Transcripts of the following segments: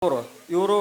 ಇವರು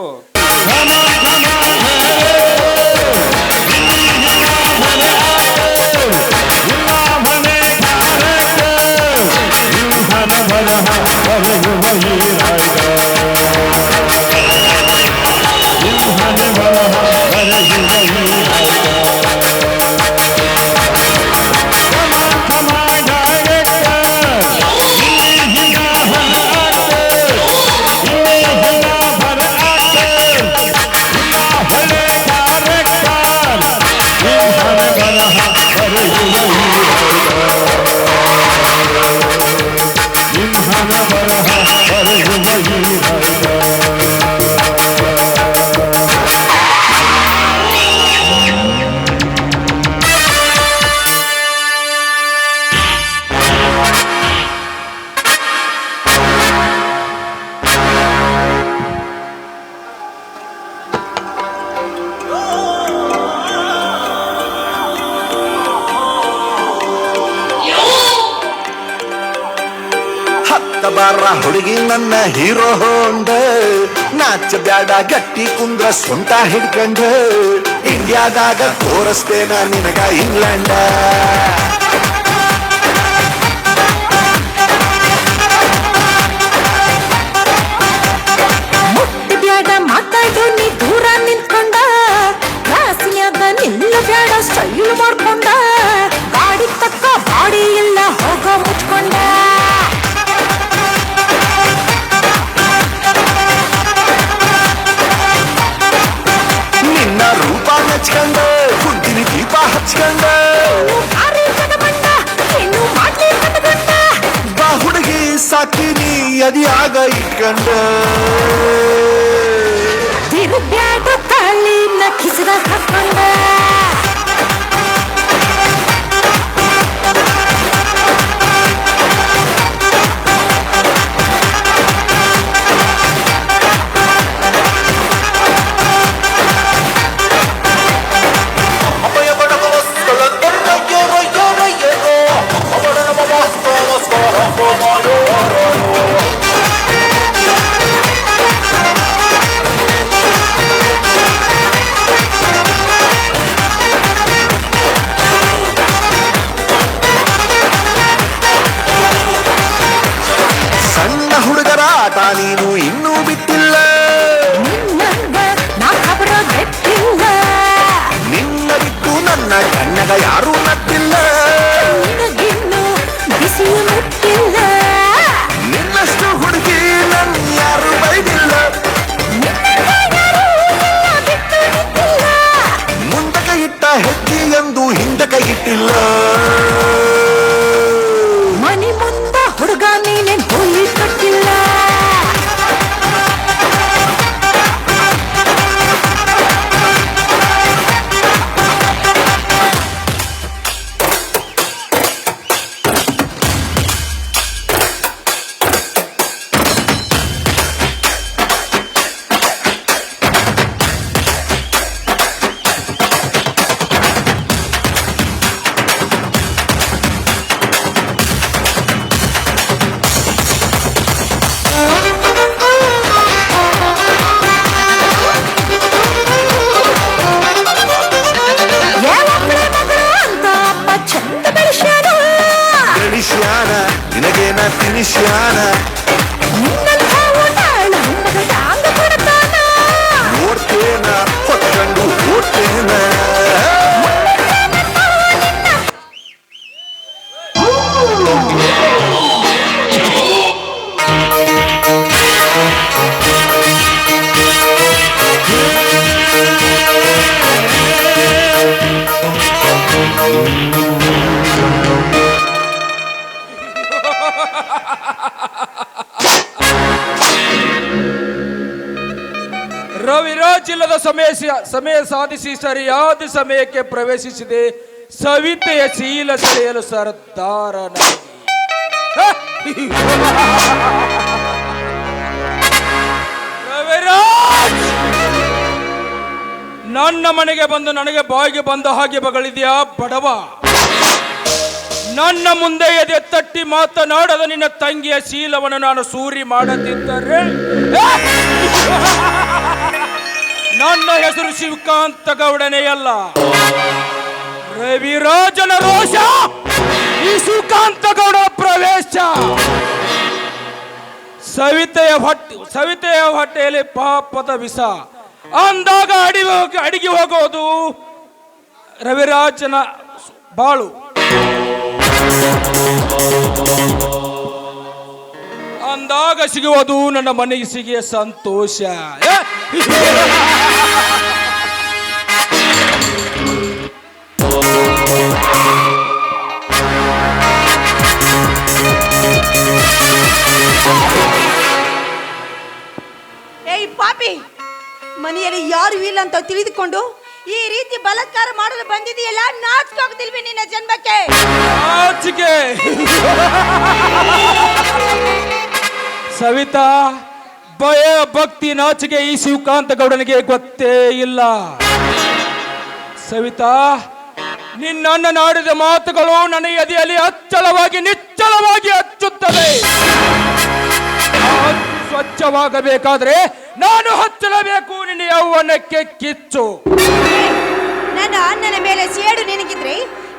ಬಾರ ಹುಡುಗಿ ನನ್ನ ಹೀರೋ ಹೊಂಡ ನಾಚ ಬ್ಯಾಡ ಗಟ್ಟಿ ಕುಂದ್ರ ಸ್ವಂತ ಹಿಡ್ಕಂಡ ಇಂಡಿಯಾದಾಗ ತೋರಿಸ್ತೇನ ನಿನಗ ಇಂಗ್ಲೆಂಡ ಮುಟ್ಟ ಬ್ಯಾಡ ಮಾತಾಡು ನೀ ದೂರ ನಿಂತ್ಕೊಂಡ ಕ್ಲಾಸಿನ್ಯಾಗ ನಿಲ್ಲ ಬ್ಯಾಡ ಸ್ಟೈಲ್ ಮಾಡ್ಕೊಂಡ ಗಾಡಿ ತಕ್ಕ ಬಾಡಿ ಇಲ್ಲ ಹೋಗೋ ಮುಚ್ಕೊಂಡ ನಿನ್ನ ರೂಪ ಮೆಚ್ಕಂಡ ಕುಂತಿನಿ ದೀಪ ಹಚ್ಕಂಡ ಬಾ ಹುಡುಗಿ ಸಾಕಿನಿ ಅದಿಯಾಗ ಇಟ್ಕಂಡ ಬ್ಯಾಡ ತಾಳಿನ ಕಿಸಿದ ಹಾಕೊಂಡ ಸಣ್ಣ ಹುಡುಗರ ಆಟ ನೀನು ಇನ್ನೂ ಬಿಟ್ಟಿಲ್ಲ ನಿನ್ನ ಬಿಟ್ಟು ನನ್ನ ಕಣ್ಣಗ ಯಾರೂ ನಟ್ಟಿಲ್ಲ ನಿನ್ನಷ್ಟು ಹುಡುಗಿ ನನ್ ಯಾರು ಬೈದಿಲ್ಲ ಮುಂದಕ ಇಟ್ಟ ಹೆಜ್ಜೆ ಎಂದು ಹಿಂದಕ ಇಟ್ಟಿಲ್ಲ ಮನಿ ಮುಂದ ಹುಡುಗ ನೀನೇನ್ ಹೋಗಿ ಕಟ್ಟಿಲ್ಲ ಗಳಿಸ್ಯಾನ ನಿನಗೇನ ತಿನಿಸ್ಯಾನ ನೋಡ್ತೇನ ಹೊತ್ಕೊಂಡು ಓಡ್ತೇನ ರವಿರಾಜಿಲ್ಲದ ಸಮಯ ಸಾಧಿಸಿ ಸರಿಯಾದ ಸಮಯಕ್ಕೆ ಪ್ರವೇಶಿಸಿದೆ ಸವಿತೆಯ ಶೀಲ ಸೆಳೆಯಲು ಸರ್ದಾರನಾಗಿ ರವಿರಾಜ್ ನನ್ನ ಮನೆಗೆ ಬಂದು ನನಗೆ ಬಾಯಿಗೆ ಬಂದ ಹಾಗೆ ಬಗಳಿದ್ಯಾ ಬಡವ ನನ್ನ ಮುಂದೆ ಎದೆ ತಟ್ಟಿ ಮಾತನಾಡದ ನಿನ್ನ ತಂಗಿಯ ಶೀಲವನ್ನು ನಾನು ಸೂರಿ ಮಾಡದಿದ್ದರೆ ನನ್ನ ಹೆಸರು ಶಿವಕಾಂತ ಗೌಡನೇ ಅಲ್ಲ, ರವಿರಾಜನ ರೋಷ ಈ ಶಿವಕಾಂತ ಗೌಡ ಪ್ರವೇಶ. ಸವಿತೆಯ ಹೊಟ್ಟೆಯಲ್ಲಿ ಪಾಪದ ವಿಷ ಅಂದಾಗ ಅಡಿಗೆ ಹೋಗೋದು ರವಿರಾಜನ ಬಾಳು. ಅಂದಾಗ ಸಿಗುವುದು ನನ್ನ ಮನಸ್ಸಿಗೆ ಸಂತೋಷ. ಏಯ್ ಪಾಪಿ, ಮನೆಯಲ್ಲಿ ಯಾರು ಇಲ್ಲ ಅಂತ ತಿಳಿದುಕೊಂಡು ಈ ರೀತಿ ಬಲಾತ್ಕಾರ ಮಾಡಲು ಬಂದಿದೆಯಲ್ಲ, ನಾಚಿಕೋಗ್ತಿಲ್ವಿ ನಿನ್ನ ಜನ್ಮಕ್ಕೆ? ನಾಚಿಕೆ ಸವಿತಾ, ಭಯ ಭಕ್ತಿ ನಾಚಿಕೆ ಈ ಶಿವಕಾಂತ ಗೌಡನಿಗೆ ಗೊತ್ತೇ ಇಲ್ಲ. ಸವಿತಾ, ನಿನ್ನ ನಾಡಿದ ಮಾತುಗಳು ನನ್ನ ಎದೆಯಲ್ಲಿ ಅಚ್ಚಳವಾಗಿ ನಿಚ್ಚಳವಾಗಿ ಹಚ್ಚುತ್ತದೆ. ಸ್ವಚ್ಛವಾಗಬೇಕಾದ್ರೆ ನಾನು ಹಚ್ಚಲಬೇಕು ನಿನ್ನ ಯೌವನಕ್ಕೆ ಕಿಚ್ಚು. ನನ್ನ ಅಣ್ಣನ ಮೇಲೆ ಸೇಡು ನಿನಗಿದ್ರೆ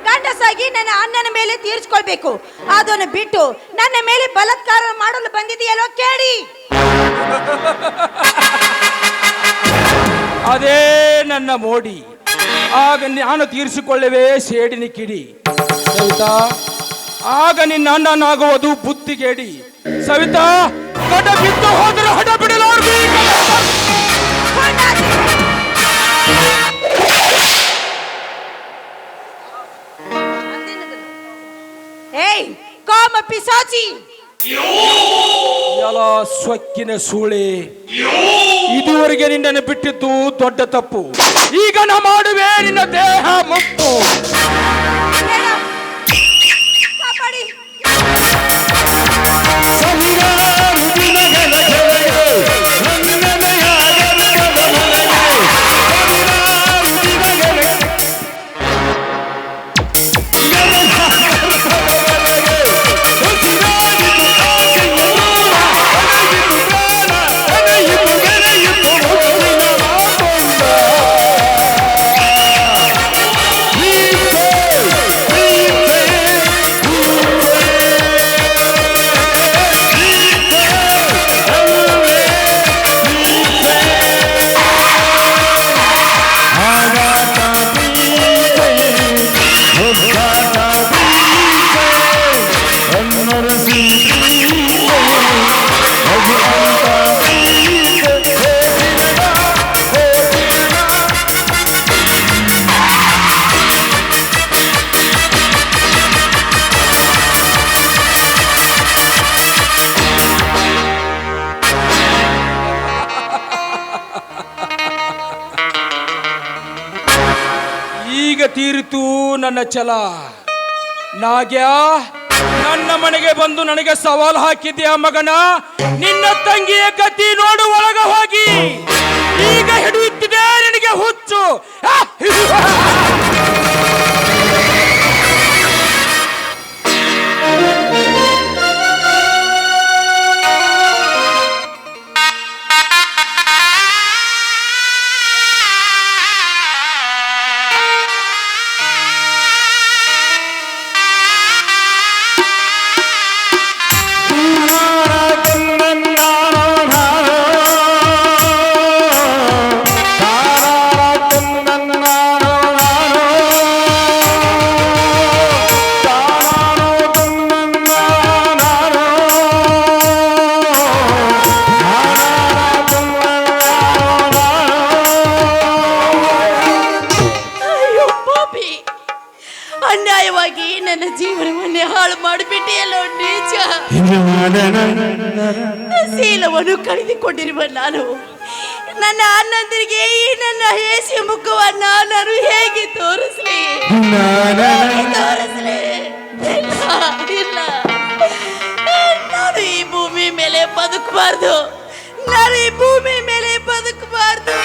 ಗಂಡಸಾಗಿ ನನ್ನ ಅಣ್ಣನ ಮೇಲೆ ತೀರಿಸಿಕೊಳ್ಬೇಕು. ಅದನ್ನು ಬಿಟ್ಟು ನನ್ನ ಮೇಲೆ ಬಲಾತ್ಕಾರ ಮಾಡಲು ಬಂದಿದೆಯಲ್ಲೋ ಕೇಳಿ. ಅದೇ ನನ್ನ ಮೋಡಿ. ಆಗ ನಾನು ತೀರಿಸಿಕೊಳ್ಳುವೆ ಸೇಡಿನ ಕಿಡಿ. ಸವಿತಾ, ಆಗ ನಿನ್ನ ಅಣ್ಣನಾಗುವುದು ಬುದ್ಧಿಗೇಡಿ. ಸವಿತಾ, ಗಡ ಬಿದ್ದು ಹೋದರೆ ಹಡ ಬಿಡಲಾರ್ದು. ಏಯ್ ಕಾಮ ಪಿಸಾಚಿ, ಎಲ್ಲ ಸೊಕ್ಕಿನ ಸೂಳೆ, ಇದುವರೆಗೆ ನಿನ್ನನ್ನು ಬಿಟ್ಟಿದ್ದು ದೊಡ್ಡ ತಪ್ಪು. ಈಗ ನಾ ಮಾಡುವೆ ನಿನ್ನ ದೇಹ ಮುಪ್ಪು. ಕಾಪಾಡಿ. ಈಗ ತೀರಿತು ನನ್ನ ಛಲ. ನಾಗ್ಯ, ನನ್ನ ಮನೆಗೆ ಬಂದು ನನಗೆ ಸವಾಲು ಹಾಕಿದ್ಯಾ ಮಗನ? ನಿನ್ನ ತಂಗಿಯ ಗತಿ ನೋಡು ಒಳಗ ಹೋಗಿ. ಈಗ ಹಿಡಿಯುತ್ತಿದೆ ನಿನಗೆ ಹುಚ್ಚು. ಅನ್ಯಾಯವಾಗಿ ನನ್ನ ಜೀವನವನ್ನೇ ಹಾಳು ಮಾಡಿಬಿಟ್ಟಿಯಲ್ಲೋ ನೀಚ. ಶೀಲವನ್ನು ಕಳೆದುಕೊಂಡಿರುವ ನಾನು ನನ್ನ ಅಣ್ಣಂದಿರಿಗೆ ಈ ನನ್ನ ಹೇಸಿಯ ಮುಖವನ್ನ ನಾನು ಹೇಗೆ ತೋರಿಸ್ಲಿ? ಇಲ್ಲ, ನಾನು ಈ ಭೂಮಿ ಮೇಲೆ ಬದುಕಬಾರ್ದು. ನಾನು ಈ ಭೂಮಿ ಮೇಲೆ ಬದುಕಬಾರ್ದು.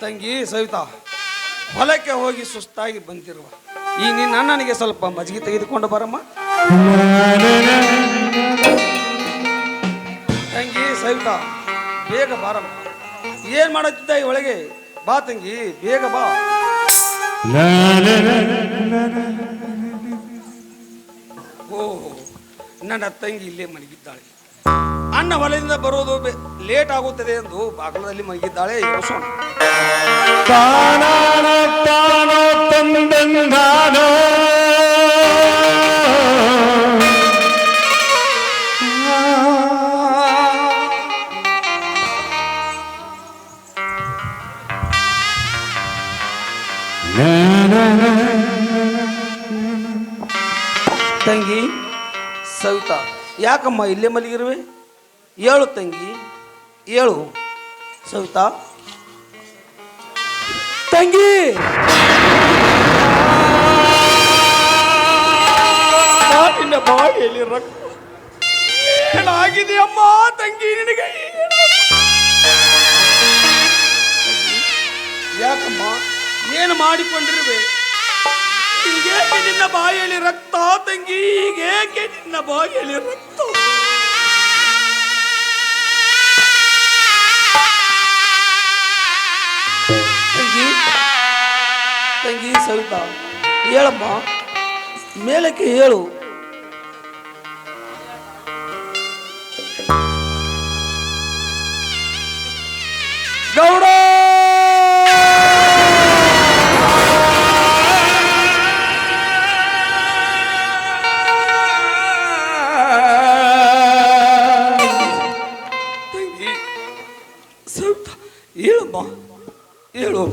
ತಂಗಿ ಸವಿತಾ, ಹೊಲಕ್ಕೆ ಹೋಗಿ ಸುಸ್ತಾಗಿ ಬಂದಿರುವ ಈ ನಿನ್ನ ಅಣ್ಣನಿಗೆ ಸ್ವಲ್ಪ ಮಜ್ಜಿಗೆ ತೆಗೆದುಕೊಂಡು ಬರಮ್ಮ. ತಂಗಿ ಸವಿತಾ, ಬೇಗ ಬಾರಮ್ಮ. ಏನ್ ಮಾಡುತ್ತಿದ್ದ ಈ ಒಳಗೆ? ಬಾ ತಂಗಿ, ಬೇಗ ಬಾ. ಓಹೋ, ನನ್ನ ತಂಗಿ ಇಲ್ಲೇ ಮಲಗಿದ್ದಾಳೆ. ಅಣ್ಣ ಹೊಲದಿಂದ ಬರೋದು ಲೇಟ್ ಆಗುತ್ತದೆ ಎಂದು ಬಾಗಿಲದಲ್ಲಿ ಮಲಗಿದ್ದಾಳೆ. ಯೋಸೋಣ. ತಂಗಿ ಸವಿತಾ, ಯಾಕಮ್ಮ ಇಲ್ಲೇ ಮಲಗಿರುವೆ? ಏಳು ತಂಗಿ, ಏಳು. ಸವಿತಾ ತಂಗಿ, ನಿನ್ನ ಬಾಯಿಯಲ್ಲಿ ರಕ್ತ ಏನಾಗಿದೆ ಅಮ್ಮ? ತಂಗಿ ನಿನಗೆ ಯಾಕಮ್ಮ, ಏನು ಮಾಡಿಕೊಂಡಿರುವೆ? ಹೀಗೇಕೆ ನಿನ್ನ ಬಾಯಿಯಲ್ಲಿ ರಕ್ತ? ತಂಗಿ, ಹೀಗೇಕೆ ನಿನ್ನ ಬಾಯಿಯಲ್ಲಿ ರಕ್ತ? ತಂಗಿ ತಂಗಿ ಸವಿತಾ, ಹೇಳಮ್ಮ, ಮೇಲಕ್ಕೆ ಹೇಳು. ಗೌಡ, ತಂಗಿ ಸವಿತಾ, ಹೇಳಮ್ಮ, ಹೇಳು.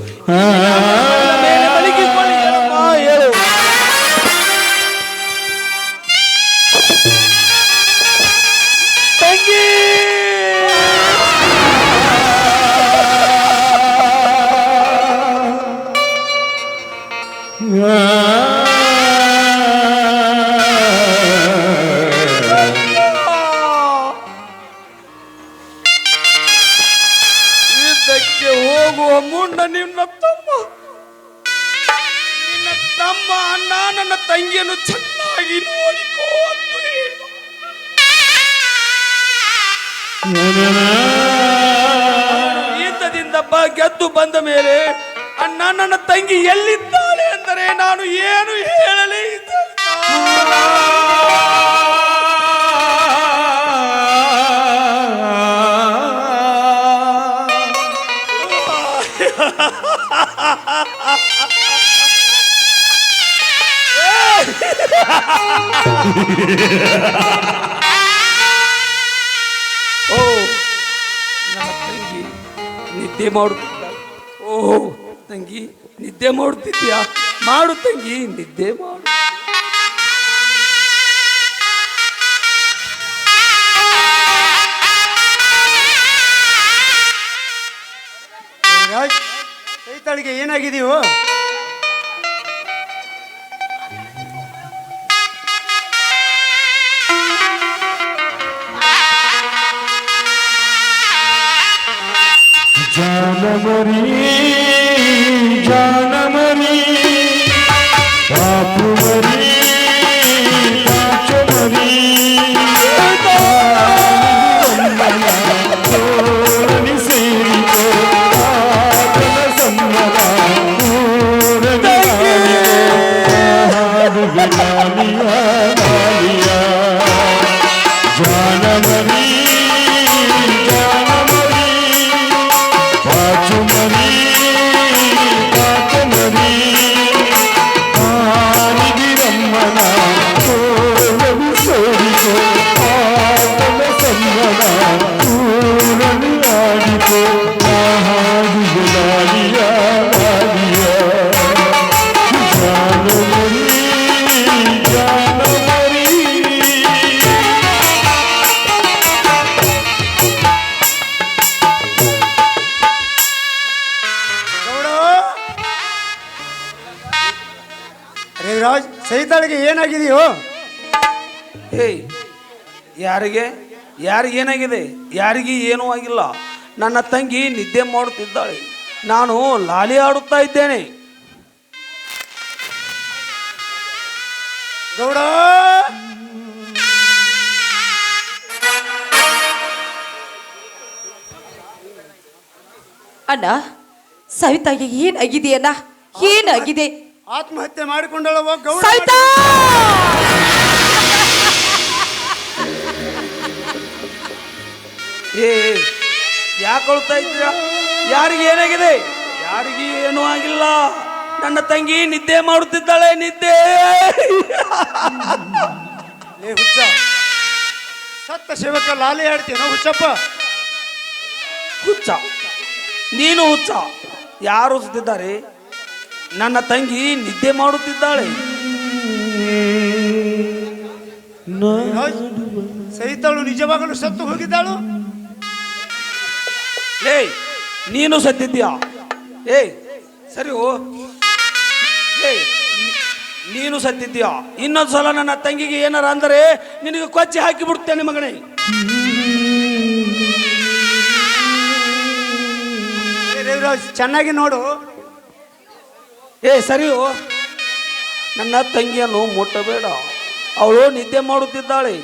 ಮಲಗಿಕೊಳ್ಳಿ, ಹೇಳಮ್ಮ, ಹೇಳು. ತಂಗಿ, ಯುದ್ಧಕ್ಕೆ ಹೋಗುವ ಮುನ್ನ ನಿನ್ನ ತಮ್ಮ ಅಣ್ಣ ನನ್ನ ತಂಗಿಯನ್ನು ಚೆನ್ನಾಗಿ ನೋಡಿಕೋ ಅಂತ ಹೇಳು. ಯುದ್ಧದಿಂದ ಗೆದ್ದು ಬಂದ ಮೇಲೆ ಅಣ್ಣ ನನ್ನ ತಂಗಿ ಎಲ್ಲಿದ್ದಾಳೆ ಅಂದರೆ ನಾನು ಏನು ಹೇಳಲೇ ಇದ್ದ. ಓ, ನನ್ನ ತಂಗಿ ನಿದ್ದೆ ಮಾಡುತ್ತಿದ್ದಾಳೆ. ಓಹೋ ತಂಗಿ, ನಿದ್ದೆ ಮಾಡುತ್ತಿದ್ಯಾ? ಮಾಡು ತಂಗಿ, ನಿದ್ದೆ ಮಾಡು. ಸೈತಾಳಿಗೆ ಏನಾಗಿದೆಯೋ? जानमरी जानमरी बापुमरी पाचमरी तोरनि सेरिको आतन सम्मला पूरनि हाडु गलालिया गालिया जानमरी ರಾಜ್, ಸೈತಾಳಿಗೆ ಏನಾಗಿದೆಯೋ? ಹೇಯ್, ಯಾರಿಗೆ ಯಾರಿಗೇನಾಗಿದೆ? ಯಾರಿಗೆ ಏನೂ ಆಗಿಲ್ಲ. ನನ್ನ ತಂಗಿ ನಿದ್ದೆ ಮಾಡುತ್ತಿದ್ದಾಳೆ. ನಾನು ಲಾಲಿ ಆಡುತ್ತಾ ಇದ್ದೇನೆ. ಗೌಡ ಅಣ್ಣ ಸವಿತಾಗೆ ಏನಾಗಿದೆಯಣ್ಣ? ಏನಾಗಿದೆ? ಆತ್ಮಹತ್ಯೆ ಮಾಡಿಕೊಂಡಳವ ಗೌಡ. ಸವಿತಾ ಯಾಕೆ ಅಳ್ತಾ ಇದ್ದೀರಾ? ಯಾರಿಗೆ ಏನಾಗಿದೆ? ಯಾರಿಗೆ ಏನೂ ಆಗಿಲ್ಲ. ನನ್ನ ತಂಗಿ ನಿದ್ದೆ ಮಾಡುತ್ತಿದ್ದಾಳೆ, ನಿದ್ದೆ. ಲೇ ಹುಚ್ಚ, ಸತ್ತ ಸೇವಕ ಲಾಲಿ ಆಡ್ತೀನೋ ಹುಚ್ಚಪ್ಪ? ಹುಚ್ಚ? ನೀನು ಹುಚ್ಚ? ಯಾರು ಸುತ್ತಿದ್ದಾರೆ? ನನ್ನ ತಂಗಿ ನಿದ್ದೆ ಮಾಡುತ್ತಿದ್ದಾಳೆ. ಸಹಿತಾಳು ನಿಜವಾಗಲೂ ಸತ್ತು ಹೋಗಿದ್ದಾಳು? ಲೇ, ನೀನು ಸತ್ತಿದ್ಯಾ? ಸರಿ ನೀನು ಸತ್ತಿದ್ಯಾ? ಇನ್ನೊಂದು ಸಲ ನನ್ನ ತಂಗಿಗೆ ಏನಾರ ಅಂದರೆ ನಿನಗೆ ಕೊಚ್ಚಿ ಹಾಕಿ ಬಿಡ್ತೇನೆ ಮಗನೇ. ರವಿರಾಜ್, ಚೆನ್ನಾಗಿ ನೋಡು. ಸರಿಯೋ, ನನ್ನ ತಂಗಿಯನ್ನು ಮುಟ್ಟಬೇಡ, ಅವಳು ನಿದ್ದೆ ಮಾಡುತ್ತಿದ್ದಾಳೆ.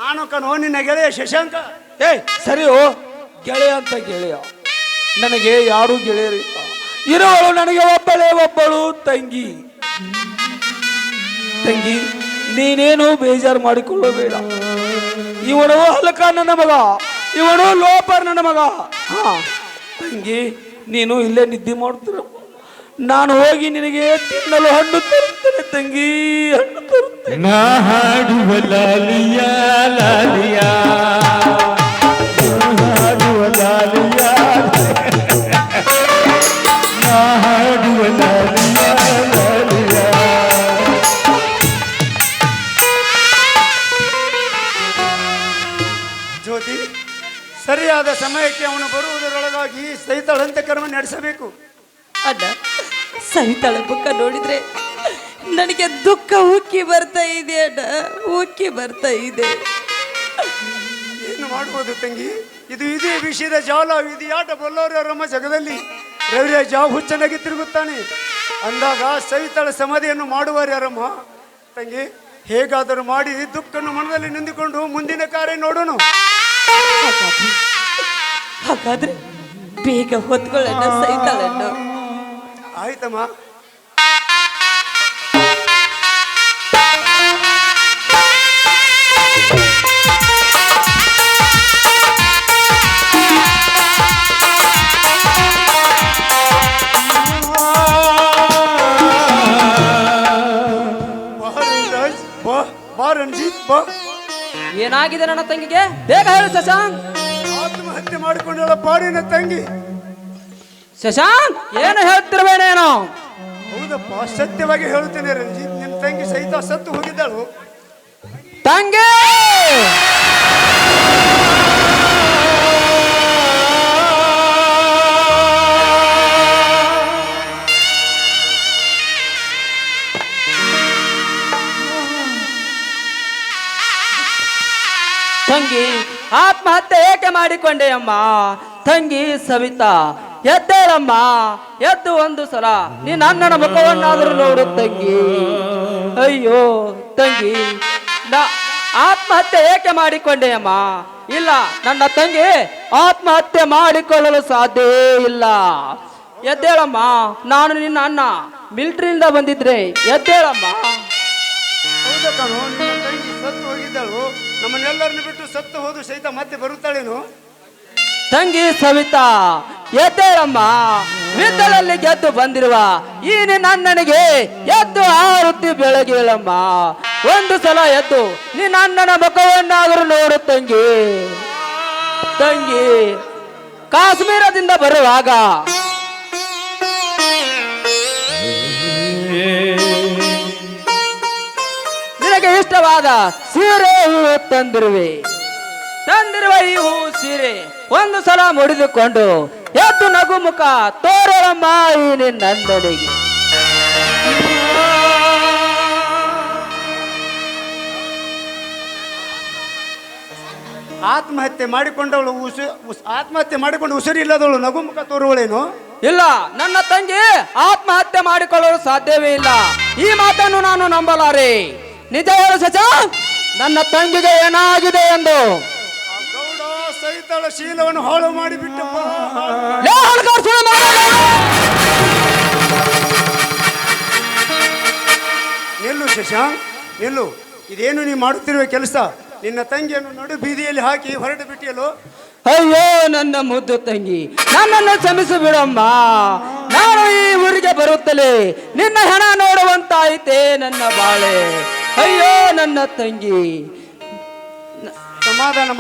ನಾನು ಕಣೋ ನಿನ್ನ ಗೆಳೆಯ ಶಶಾಂಕ. ಸರಿಯೋ, ಗೆಳೆಯ ಅಂತ ಗೆಳೆಯ, ನನಗೆ ಯಾರು ಗೆಳೆಯರಿಲ್ಲ. ಇರೋಳು ನನಗೆ ಒಬ್ಬಳು ತಂಗಿ. ತಂಗಿ, ನೀನೇನು ಬೇಜಾರು ಮಾಡಿಕೊಳ್ಳಬೇಡ. ಇವನು ಹಲಕ ನನ್ನ ಮಗ, ಇವನು ಲೋಪರ್ ನನ್ನ ಮಗ. ತಂಗಿ, ನೀನು ಇಲ್ಲೇ ನಿದ್ದೆ ಮಾಡ್ತೀರ, ನಾನು ಹೋಗಿ ನಿನಗೆ ತಿನ್ನಲು ಹಣ್ಣು ತರುತ್ತೇನೆ. ತಂಗಿ, ಹಣ್ಣು ತರುತ್ತೇನೆ. ನಾ ಹಾಡುವ ಲಾಲಿಯ ಲಾಲಿಯ, ಹಾಡುವ ಲಾಲಿಯ, ನಾ ಹಾಡುವ ಲಾಲಿಯ ಲಾಲಿಯ. ಜ್ಯೋತಿ, ಸರಿಯಾದ ಸಮಯಕ್ಕೆ ಅವನು ಬರುವುದರೊಳಗಾಗಿ ಸಹಿತಾಳಂತೆ ಕರ್ಮ ನಡೆಸಬೇಕು. ಅಣ್ಣ, ಸವಿತಾಳ ಮುಖ ನೋಡಿದ್ರೆ ನನಗೆ ದುಃಖ ಉಕ್ಕಿ ಬರ್ತಾ ಇದೆ ಅಣ್ಣ, ಉಕ್ಕಿ ಬರ್ತಾ ಇದೆ. ಏನು ಮಾಡುವುದು ತಂಗಿ? ಇದೇ ವಿಷಯದ ಜಾಲ, ವಿಧಿಯಾಟ ಬಲ್ಲವರ ಜಗದಲ್ಲಿ ರವಿರಾಜ ಹುಚ್ಚನಾಗಿ ತಿರುಗುತ್ತಾನೆ. ಅಂದಾಗ ಸವಿತಾಳ ಸಮಾಧಿಯನ್ನು ಮಾಡುವರು ಯಾರಮ್ಮ? ತಂಗಿ, ಹೇಗಾದರೂ ಮಾಡಿ ದುಃಖವನ್ನು ಮನದಲ್ಲಿ ನಿಂದುಕೊಂಡು ಮುಂದಿನ ಕಾರ್ಯ ನೋಡೋಣ. ಹಾಗಾದ್ರೆ ಬೇಗ ಹೊತ್ಕೊಳ್ಳೋಣ ಸವಿತಾಳಣ್ಣ. ಆಯ್ತಮ್ಮ. ಬಾ ರಂಜಿತ್, ಬಾ. ಏನಾಗಿದೆ ನನ್ನ ತಂಗಿಗೆ? ಬೇಗ ಹೇಳು ಶಶಾಂಕ್. ಆತ್ಮಹತ್ಯೆ ಮಾಡಿಕೊಂಡಳ ಪಾಡಿನ ತಂಗಿ. ಶಶಾಂಕ್, ಏನು ಹೇಳ್ತಿರ್ಬೇನೇನೋ? ಹೌದಪ್ಪ, ಸತ್ಯವಾಗಿ ಹೇಳುತ್ತೇನೆ ರಂಜಿತ್, ನಿನ್ನ ತಂಗಿ ಸಹಿತ ಸತ್ತು ಹೋಗಿದ್ದಾಳು. ತಂಗಿ, ತಂಗಿ ಆತ್ಮಹತ್ಯೆ ಏಕೆ ಮಾಡಿಕೊಂಡೆ ಅಮ್ಮ? ತಂಗಿ ಸವಿತಾ, ಎದ್ದೇಳಮ್ಮ, ಎದ್ದು ಒಂದು ಸಲ ನೀನ್ ಅಣ್ಣನ ಮುಖವನ್ನಾದರೂ ನೋಡು ತಂಗಿ. ಅಯ್ಯೋ ತಂಗಿ, ಆತ್ಮಹತ್ಯೆ ಏಕೆ ಮಾಡಿಕೊಂಡೆ ಅಮ್ಮ? ಇಲ್ಲ, ನನ್ನ ತಂಗಿ ಆತ್ಮಹತ್ಯೆ ಮಾಡಿಕೊಳ್ಳಲು ಸಾಧ್ಯವೇ ಇಲ್ಲ. ಎದ್ದೇಳಮ್ಮ, ನಾನು ನಿನ್ನ ಅಣ್ಣ ಮಿಲಿಟರಿಯಿಂದ ಬಂದಿದ್ರೆ ಎದ್ದೇಳಮ್ಮ. ಹೌದಾ ಕಣೋ, ನಿನ್ನ ತಂಗಿ ಸತ್ತು ಹೋಗಿದ್ದಾಳು. ನಮ್ಮನ್ನೆಲ್ಲರನ್ನು ಬಿಟ್ಟು ಸತ್ತು ಹೋದು ಸಹಿತ ಮತ್ತೆ ಬರುತ್ತಾಳೇನು? ತಂಗಿ ಸವಿತಾ, ಎದ್ದೇಳಮ್ಮ, ಯುದ್ಧದಲ್ಲಿ ಗೆದ್ದು ಬಂದಿರುವ ಈ ನಿನ್ನ ಅಣ್ಣನಿಗೆ ಎದ್ದು ಆರುತ್ತಿ ಬೆಳಗೇಳಮ್ಮ. ಒಂದು ಸಲ ಎದ್ದು ನಿನ್ನ ಅಣ್ಣನ ಮುಖವನ್ನಾದರೂ ನೋಡು ತಂಗಿ. ತಂಗಿ ಕಾಶ್ಮೀರದಿಂದ ಬರುವಾಗ ನಿನಗೆ ಇಷ್ಟವಾದ ಸೀರೆ ಹೂವು ತಂದಿರುವ ಈ ಹೂವು ಸೀರೆ ಒಂದು ಸಲ ಮುಡಿದುಕೊಂಡು ಎದ್ದು ನಗು ಮುಖ ತೋರಳಮ್ಮ ಈ ನಿನ್ನಂದನಿಗೆ. ಆತ್ಮಹತ್ಯೆ ಮಾಡಿಕೊಂಡವಳು ಆತ್ಮಹತ್ಯೆ ಮಾಡಿಕೊಂಡು ಉಸಿರಿಲ್ಲದವಳು ನಗುಮುಖ ತೋರುವಳೇನು? ಇಲ್ಲ, ನನ್ನ ತಂಗಿ ಆತ್ಮಹತ್ಯೆ ಮಾಡಿಕೊಳ್ಳಲು ಸಾಧ್ಯವೇ ಇಲ್ಲ. ಈ ಮಾತನ್ನು ನಾನು ನಂಬಲಾರೆ. ನಿಜ ಹೇಳು ಸಚ, ನನ್ನ ತಂಗಿಗೆ ಏನಾಗಿದೆ ಎಂದು. ಆ ಗೌಡ ಸೈತಳ ಶೀಲವನ್ನು ಹಾಳು ಮಾಡಿಬಿಟ್ಟಪ್ಪ. ಲೇ ಹಲ್ಕಾರ್ ಸುಳ್ಳು ಮಾತಾಡೋನು. ನಿಲ್ಲು ಶಶಾಂಕ್, ನಿಲ್ಲು. ಇದೇನು ನೀ ಮಾಡುತ್ತಿರುವ ಕೆಲಸ? ನಿನ್ನ ತಂಗಿಯನ್ನು ನಡು ಬೀದಿಯಲ್ಲಿ ಹಾಕಿ ಹೊರಟು ಬಿಟ್ಟಿಯಲ್ಲೋ? ಅಯ್ಯೋ ನನ್ನ ಮುದ್ದು ತಂಗಿ, ನನ್ನನ್ನು ಕ್ಷಮಿಸಿ ಬಿಡಮ್ಮ. ನಾನು ಈ ಊರಿಗೆ ಬರುತ್ತಲೇ ನಿನ್ನ ಹೆಣ ನೋಡುವಂತಾಯಿತೆ ನನ್ನ ಬಾಳೆ. ಅಯ್ಯೋ ನನ್ನ ತಂಗಿ, ಸಮಾಧಾನ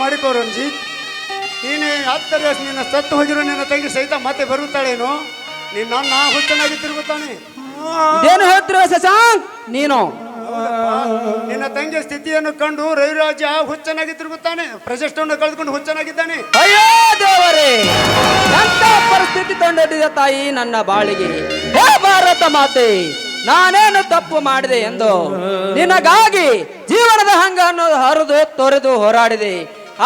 ಮಾಡಿಕೋ ರಂಜಿತ್. ನೀನೇ ಹತ್ತರ ನಿನ್ನ ಸತ್ತು ಹೋಗಿರೋ ನಿನ್ನ ತಂಗಿ ಸಹಿತ ಮತ್ತೆ ಬರುತ್ತಾಳೇನು? ನಿನ್ನ ಹುಚ್ಚನಾಗಿ ತಿರುಗುತ್ತಾನೆ. ಇದೇನು ಹೇಳ್ತಿರುವ ಶಶಾಂಕ್ ನೀನು? ನಿನ್ನ ತಂಗಿಯ ಸ್ಥಿತಿಯನ್ನು ಕಂಡು ರವಿರಾಜ ಹುಚ್ಚನಾಗಿ ತಿರುಗುತ್ತಾನೆ. ಪ್ರಶಸ್ತಿಯನ್ನು ಕಳೆದುಕೊಂಡು ಹುಚ್ಚನಾಗಿದ್ದಾನೆ. ಅಯ್ಯೋ ದೇವರೇ, ಎಂತ ಪರಿಸ್ಥಿತಿ ತಂದೊಡ್ಡಿದ ತಾಯಿ ನನ್ನ ಬಾಳಿಗೆ. ಹೇ ಭಾರತ ಮಾತೆ, ನಾನೇನು ತಪ್ಪು ಮಾಡಿದೆ ಎಂದು ನಿನಗಾಗಿ ಜೀವನದ ಹಂಗನ್ನು ಹರಿದು ತೊರೆದು ಹೋರಾಡಿದೆ.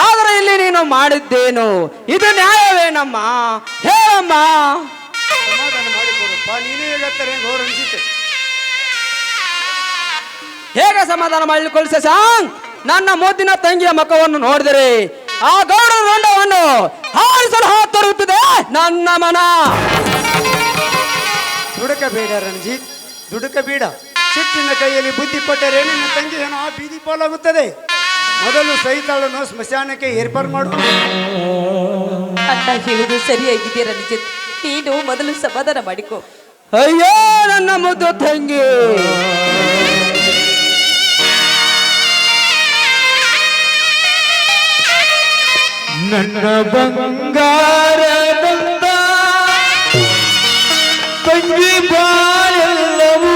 ಆದರೆ ಇಲ್ಲಿ ನೀನು ಮಾಡಿದ್ದೇನು? ಇದು ನ್ಯಾಯವೇನಮ್ಮ? ಹೇಳಮ್ಮ. ಸಮಾಧಾನ ಮಾಡಿಕೊಡಪ್ಪ. ನೀನೇ ಹೇಗತ್ತಾರೆ ರಂಜಿತ್. ಹೇಗೆ ಸಮಾಧಾನ ಮಾಡಿಕೊಳ್ಳಿ ಶಶಾಂಕ್? ನನ್ನ ಮುದ್ದಿನ ತಂಗಿಯ ಮುಖವನ್ನು ನೋಡಿದರೆ ಆ ಗೌಡ ರಂಡವನ್ನು ಹಾರಿಸಲು ತರುತ್ತದೆ ನನ್ನ ಮನ. ದುಡುಕಬೇಡ ರಂಜಿತ್, ದುಡುಕಬೇಡ. ಸಿಟ್ಟಿನ ಕೈಯಲ್ಲಿ ಬುದ್ಧಿ ಕೊಟ್ಟರೆ ನಿನ್ನ ತಂಗಿ ಏನೋ ಬೀದಿ ಪಾಲಾಗುತ್ತದೆ. ಮೊದಲು ಸೈತಾಳನ್ನು ಸ್ಮಶಾನಕ್ಕೆ ಏರ್ಪಾಡು ಮಾಡು. ಅಣ್ಣ ಹೇಳುದು ಸರಿಯಾಗಿದೆ ರಂಜಿತ್, ನೀನು ಮೊದಲು ಸಮಾಧಾನ ಮಾಡಿಕೊ. ಅಯ್ಯೋ ನನ್ನ ಮುದ್ದು ತಂಗಿ, ನನ್ನ ಬಂಗಾರದಂತ ತಂಗಿ ಬಾಳೆಲ್ಲವೂ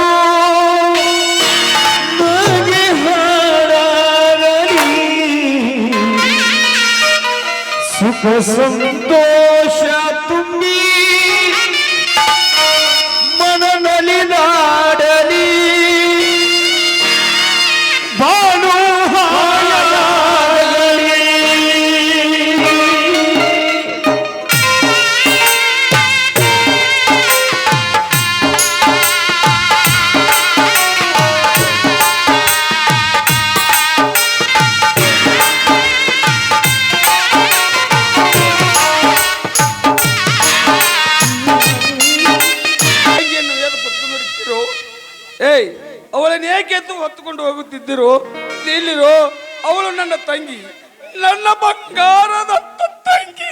ನನಗೆ ಹಾಡಾಗಲಿ. ಸುಖ ಸಂತೋಷ ತುಂಬಿ ಮನದಲ್ಲಿ ನಾಡಲಿ. ಬಾನು ಅವಳನ್ನು ಏಕೆ ಹೊತ್ತುಕೊಂಡು ಹೋಗುತ್ತಿದ್ದರು? ಇಲ್ಲಿರೋ, ಅವಳು ನನ್ನ ತಂಗಿ, ನನ್ನ ಬಂಗಾರದ ತಂಗಿ.